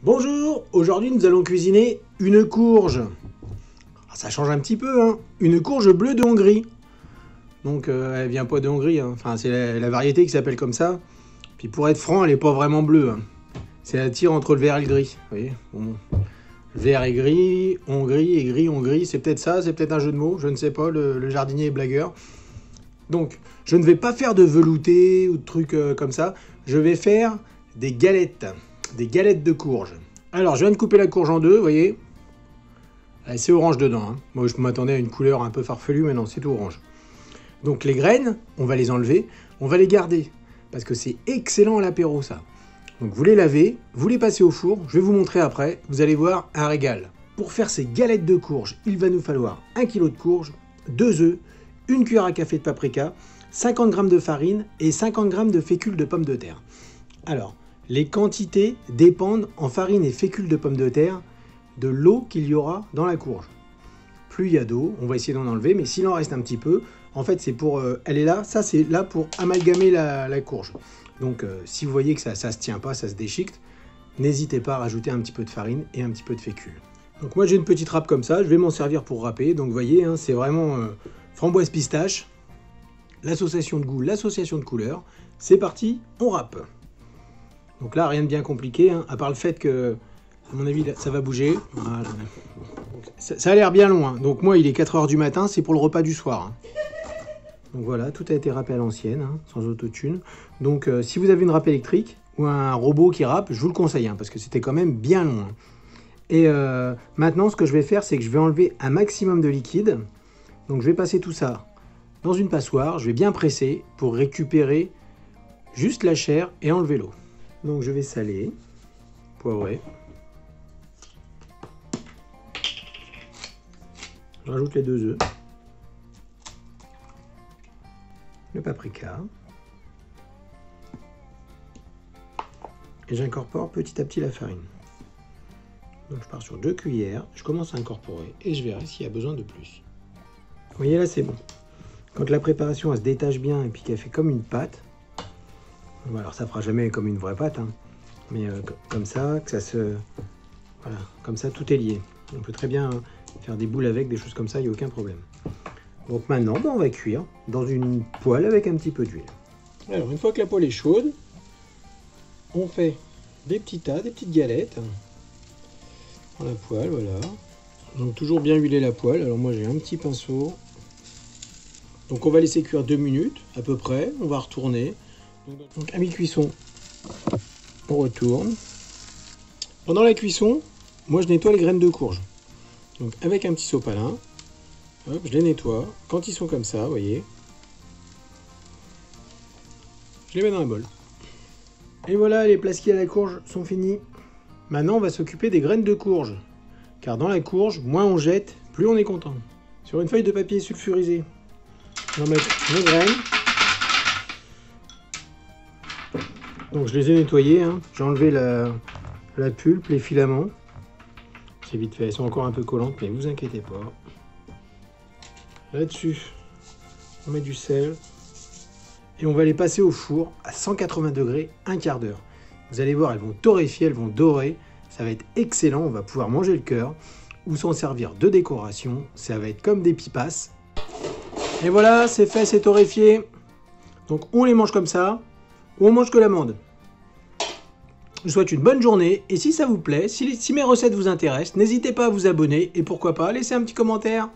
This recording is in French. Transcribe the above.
Bonjour, aujourd'hui nous allons cuisiner une courge. Ça change un petit peu, hein. Une courge bleue de Hongrie. Donc elle vient pas de Hongrie, hein. Enfin c'est la variété qui s'appelle comme ça. Puis pour être franc, elle est pas vraiment bleue, hein. C'est la tire entre le vert et le gris, vous voyez. Bon. Vert et gris, Hongrie, c'est peut-être ça, c'est peut-être un jeu de mots, je ne sais pas, le jardinier est blagueur. Donc je ne vais pas faire de velouté ou de trucs comme ça, je vais faire des galettes de courge. Alors, je viens de couper la courge en deux, vous voyez. C'est orange dedans, hein. Moi, je m'attendais à une couleur un peu farfelue, mais non, c'est tout orange. Donc, les graines, on va les enlever, on va les garder, parce que c'est excellent à l'apéro, ça. Donc, vous les lavez, vous les passez au four, je vais vous montrer après, vous allez voir un régal. Pour faire ces galettes de courge, il va nous falloir 1 kg de courge, 2 œufs, 1 cuillère à café de paprika, 50 g de farine et 50 g de fécule de pommes de terre. Alors, les quantités dépendent en farine et fécule de pommes de terre de l'eau qu'il y aura dans la courge. Plus il y a d'eau, on va essayer d'en enlever, mais s'il en reste un petit peu, en fait c'est pour, elle est là, ça c'est là pour amalgamer la courge. Donc si vous voyez que ça se tient pas, ça se déchiquette, n'hésitez pas à rajouter un petit peu de farine et un petit peu de fécule. Donc moi j'ai une petite râpe comme ça, je vais m'en servir pour râper, donc vous voyez, hein, c'est vraiment framboise pistache, l'association de goût, l'association de couleurs, c'est parti, on râpe. Donc là, rien de bien compliqué, hein, à part le fait que, à mon avis, ça va bouger. Voilà. Ça a l'air bien long, hein. Donc moi, il est 4 h du matin, c'est pour le repas du soir. Hein. Donc voilà, tout a été râpé à l'ancienne, hein, sans autotune. Donc si vous avez une râpe électrique ou un robot qui râpe, je vous le conseille, hein, parce que c'était quand même bien long. Hein. Et maintenant, ce que je vais faire, c'est que je vais enlever un maximum de liquide. Donc je vais passer tout ça dans une passoire, je vais bien presser pour récupérer juste la chair et enlever l'eau. Donc je vais saler, poivrer. Je rajoute les 2 œufs, le paprika, et j'incorpore petit à petit la farine. Donc je pars sur 2 cuillères, je commence à incorporer et je verrai s'il y a besoin de plus. Vous voyez là c'est bon. Quand la préparation elle se détache bien et puis qu'elle fait comme une pâte, alors ça fera jamais comme une vraie pâte, hein. Mais comme ça, que ça se... Voilà, comme ça tout est lié. On peut très bien faire des boules avec, des choses comme ça, il n'y a aucun problème. Donc maintenant, on va cuire dans une poêle avec un petit peu d'huile. Alors une fois que la poêle est chaude, on fait des petits tas, des petites galettes dans la poêle, voilà. Donc toujours bien huiler la poêle. Alors moi j'ai un petit pinceau. Donc on va laisser cuire 2 minutes à peu près, on va retourner. Donc à mi-cuisson, on retourne. Pendant la cuisson, moi je nettoie les graines de courge. Donc avec un petit sopalin, hop, je les nettoie. Quand ils sont comme ça, vous voyez, je les mets dans un bol. Et voilà, les plaskis à la courge sont finis. Maintenant on va s'occuper des graines de courge. Car dans la courge, moins on jette, plus on est content. Sur une feuille de papier sulfurisé, on va mettre nos graines. Donc je les ai nettoyées, hein. J'ai enlevé la pulpe, les filaments. C'est vite fait, elles sont encore un peu collantes, mais vous inquiétez pas. Là-dessus, on met du sel. Et on va les passer au four à 180 degrés, un quart d'heure. Vous allez voir, elles vont torréfier, elles vont dorer. Ça va être excellent, on va pouvoir manger le cœur ou s'en servir de décoration. Ça va être comme des pipas. Et voilà, c'est fait, c'est torréfié. Donc on les mange comme ça, ou on mange que l'amande. Je vous souhaite une bonne journée, et si ça vous plaît, si mes recettes vous intéressent, n'hésitez pas à vous abonner, et pourquoi pas laisser un petit commentaire.